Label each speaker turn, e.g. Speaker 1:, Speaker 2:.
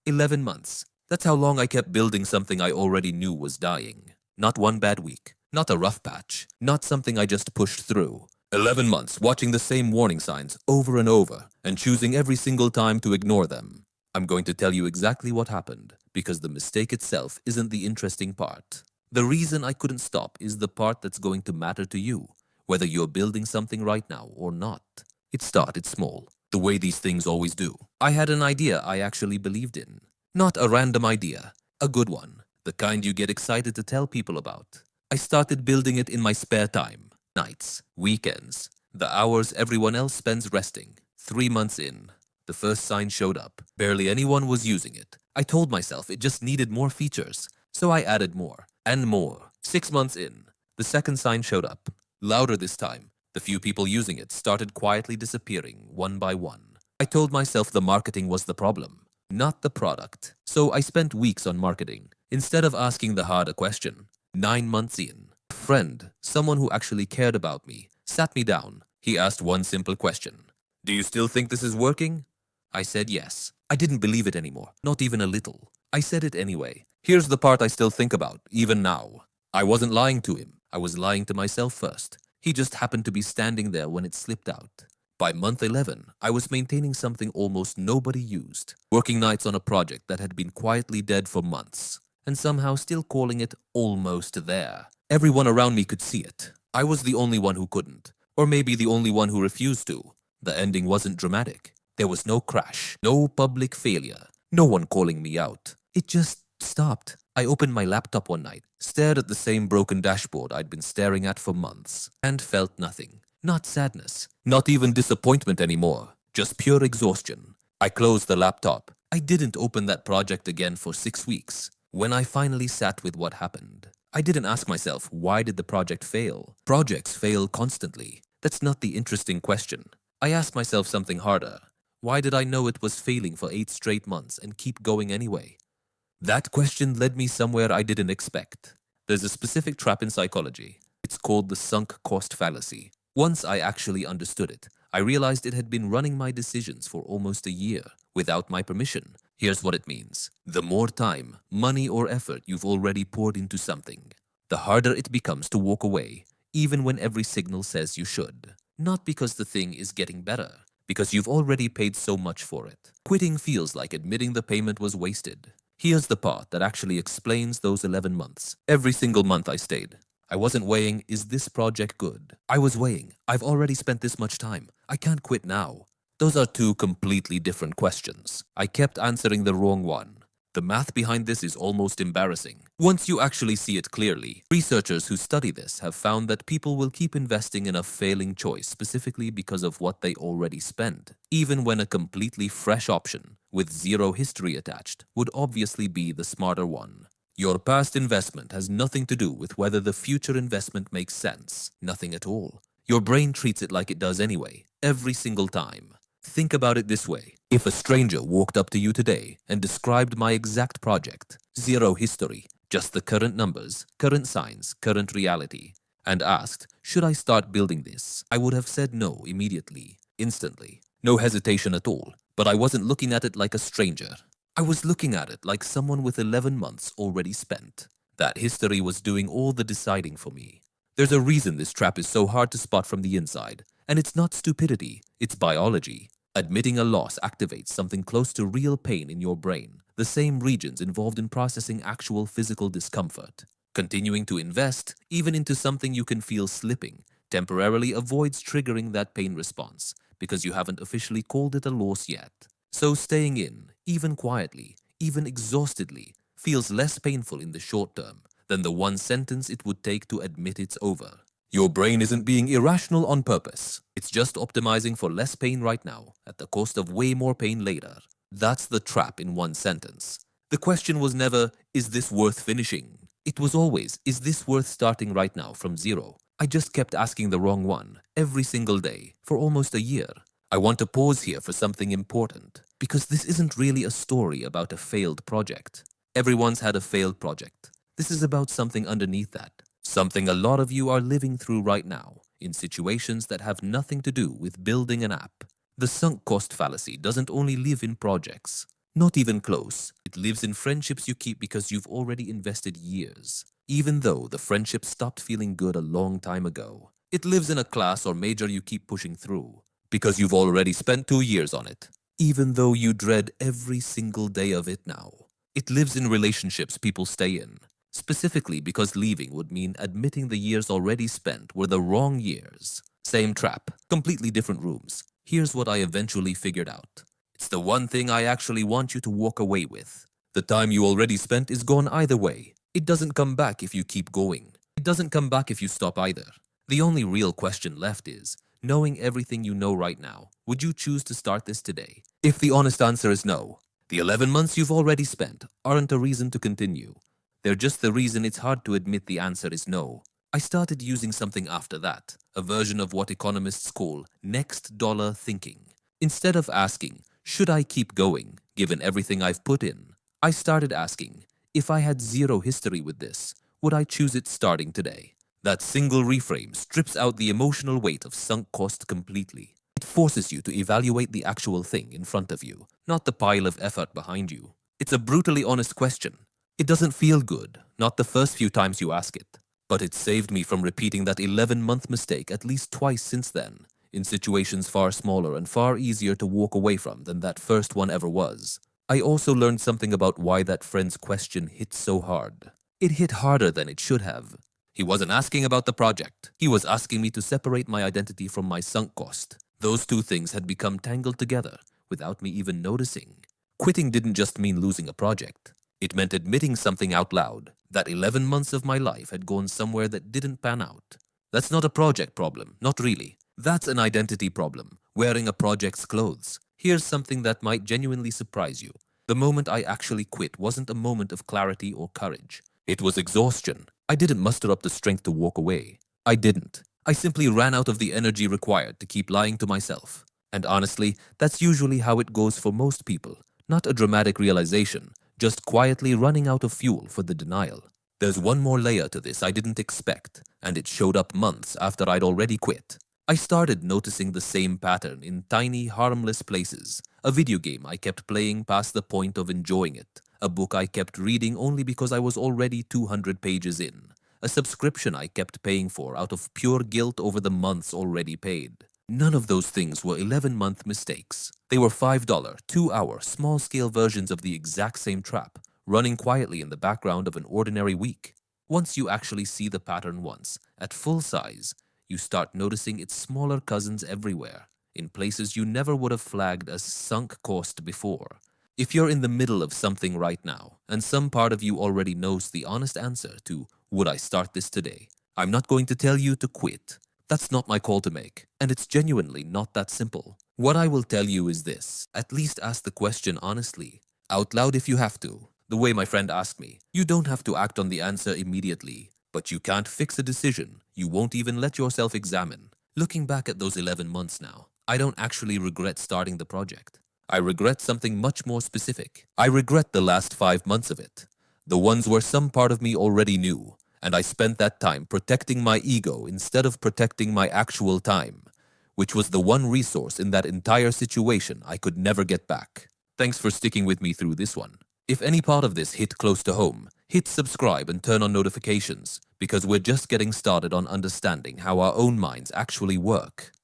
Speaker 1: 11 months. That's how long I kept building something I already knew was dying. Not one bad week. Not a rough patch. Not something I just pushed through. 11 months watching the same warning signs over and over and choosing every single time to ignore them. I'm going to tell you exactly what happened because the mistake itself isn't the interesting part. The reason I couldn't stop is the part that's going to matter to you, whether you're building something right now or not. It started small, the way these things always do. I had an idea I actually believed in. Not a random idea, a good one, the kind you get excited to tell people about. I started building it in my spare time, nights, weekends, the hours everyone else spends resting. 3 months in, the first sign showed up. Barely anyone was using it. I told myself it just needed more features, so I added more and more. 6 months in, the second sign showed up. Louder this time. The few people using it started quietly disappearing one by one. I told myself the marketing was the problem, not the product. So I spent weeks on marketing, instead of asking the harder question. 9 months in, a friend, someone who actually cared about me, sat me down. He asked one simple question. Do you still think this is working? I said yes. I didn't believe it anymore, not even a little. I said it anyway. Here's the part I still think about, even now. I wasn't lying to him. I was lying to myself first. He just happened to be standing there when it slipped out. By month 11, I was maintaining something almost nobody used, working nights on a project that had been quietly dead for months, and somehow still calling it almost there. Everyone around me could see it. I was the only one who couldn't, or maybe the only one who refused to. The ending wasn't dramatic. There was no crash, no public failure, no one calling me out. It just stopped. I opened my laptop one night, stared at the same broken dashboard I'd been staring at for months, and felt nothing. Not sadness, not even disappointment anymore, just pure exhaustion. I closed the laptop. I didn't open that project again for 6 weeks. When I finally sat with what happened, I didn't ask myself, why did the project fail? Projects fail constantly. That's not the interesting question. I asked myself something harder. Why did I know it was failing for 8 straight months and keep going anyway? That question led me somewhere I didn't expect. There's a specific trap in psychology. It's called the sunk cost fallacy. Once I actually understood it, I realized it had been running my decisions for almost a year, without my permission. Here's what it means. The more time, money or effort you've already poured into something, the harder it becomes to walk away, even when every signal says you should. Not because the thing is getting better, because you've already paid so much for it. Quitting feels like admitting the payment was wasted. Here's the part that actually explains those 11 months. Every single month I stayed. I wasn't weighing, is this project good? I was weighing, I've already spent this much time. I can't quit now. Those are two completely different questions. I kept answering the wrong one. The math behind this is almost embarrassing. Once you actually see it clearly, researchers who study this have found that people will keep investing in a failing choice specifically because of what they already spent, even when a completely fresh option, with zero history attached, would obviously be the smarter one. Your past investment has nothing to do with whether the future investment makes sense. Nothing at all. Your brain treats it like it does anyway, every single time. Think about it this way. If a stranger walked up to you today and described my exact project, zero history, just the current numbers, current signs, current reality, and asked, should I start building this? I would have said no immediately, instantly. No hesitation at all. But I wasn't looking at it like a stranger. I was looking at it like someone with 11 months already spent. That history was doing all the deciding for me. There's a reason this trap is so hard to spot from the inside, and it's not stupidity, it's biology. Admitting a loss activates something close to real pain in your brain, the same regions involved in processing actual physical discomfort. Continuing to invest, even into something you can feel slipping, temporarily avoids triggering that pain response, because you haven't officially called it a loss yet. So staying in, even quietly, even exhaustedly, feels less painful in the short term than the one sentence it would take to admit it's over. Your brain isn't being irrational on purpose. It's just optimizing for less pain right now, at the cost of way more pain later. That's the trap in one sentence. The question was never, is this worth finishing? It was always, is this worth starting right now from zero? I just kept asking the wrong one, every single day, for almost a year. I want to pause here for something important, because this isn't really a story about a failed project. Everyone's had a failed project. This is about something underneath that. Something a lot of you are living through right now, in situations that have nothing to do with building an app. The sunk cost fallacy doesn't only live in projects. Not even close. It lives in friendships you keep because you've already invested years, even though the friendship stopped feeling good a long time ago. It lives in a class or major you keep pushing through because you've already spent 2 years on it, even though you dread every single day of it now. It lives in relationships people stay in, specifically because leaving would mean admitting the years already spent were the wrong years. Same trap, completely different rooms. Here's what I eventually figured out. It's the one thing I actually want you to walk away with. The time you already spent is gone either way. It doesn't come back if you keep going. It doesn't come back if you stop either. The only real question left is, knowing everything you know right now, would you choose to start this today? If the honest answer is no, the 11 months you've already spent aren't a reason to continue. They're just the reason it's hard to admit the answer is no. I started using something after that, a version of what economists call next dollar thinking. Instead of asking, should I keep going, given everything I've put in? I started asking, if I had zero history with this, would I choose it starting today? That single reframe strips out the emotional weight of sunk cost completely. It forces you to evaluate the actual thing in front of you, not the pile of effort behind you. It's a brutally honest question. It doesn't feel good, not the first few times you ask it. But it saved me from repeating that 11-month mistake at least twice since then, in situations far smaller and far easier to walk away from than that first one ever was. I also learned something about why that friend's question hit so hard. It hit harder than it should have. He wasn't asking about the project. He was asking me to separate my identity from my sunk cost. Those two things had become tangled together without me even noticing. Quitting didn't just mean losing a project. It meant admitting something out loud, that 11 months of my life had gone somewhere that didn't pan out. That's not a project problem, not really. That's an identity problem, wearing a project's clothes. Here's something that might genuinely surprise you. The moment I actually quit wasn't a moment of clarity or courage. It was exhaustion. I didn't muster up the strength to walk away. I didn't. I simply ran out of the energy required to keep lying to myself. And honestly, that's usually how it goes for most people. Not a dramatic realization, just quietly running out of fuel for the denial. There's one more layer to this I didn't expect, and it showed up months after I'd already quit. I started noticing the same pattern in tiny, harmless places. A video game I kept playing past the point of enjoying it. A book I kept reading only because I was already 200 pages in. A subscription I kept paying for out of pure guilt over the months already paid. None of those things were 11-month mistakes. They were $5, 2-hour, small-scale versions of the exact same trap, running quietly in the background of an ordinary week. Once you actually see the pattern once, at full size, you start noticing its smaller cousins everywhere, in places you never would have flagged as sunk cost before. If you're in the middle of something right now, and some part of you already knows the honest answer to, would I start this today? I'm not going to tell you to quit. That's not my call to make, and it's genuinely not that simple. What I will tell you is this: at least ask the question honestly, out loud if you have to. The way my friend asked me, you don't have to act on the answer immediately, but you can't fix a decision you won't even let yourself examine. Looking back at those 11 months now, I don't actually regret starting the project. I regret something much more specific. I regret the last 5 months of it, the ones where some part of me already knew, and I spent that time protecting my ego instead of protecting my actual time, which was the one resource in that entire situation I could never get back. Thanks for sticking with me through this one. If any part of this hit close to home, hit subscribe and turn on notifications, because we're just getting started on understanding how our own minds actually work.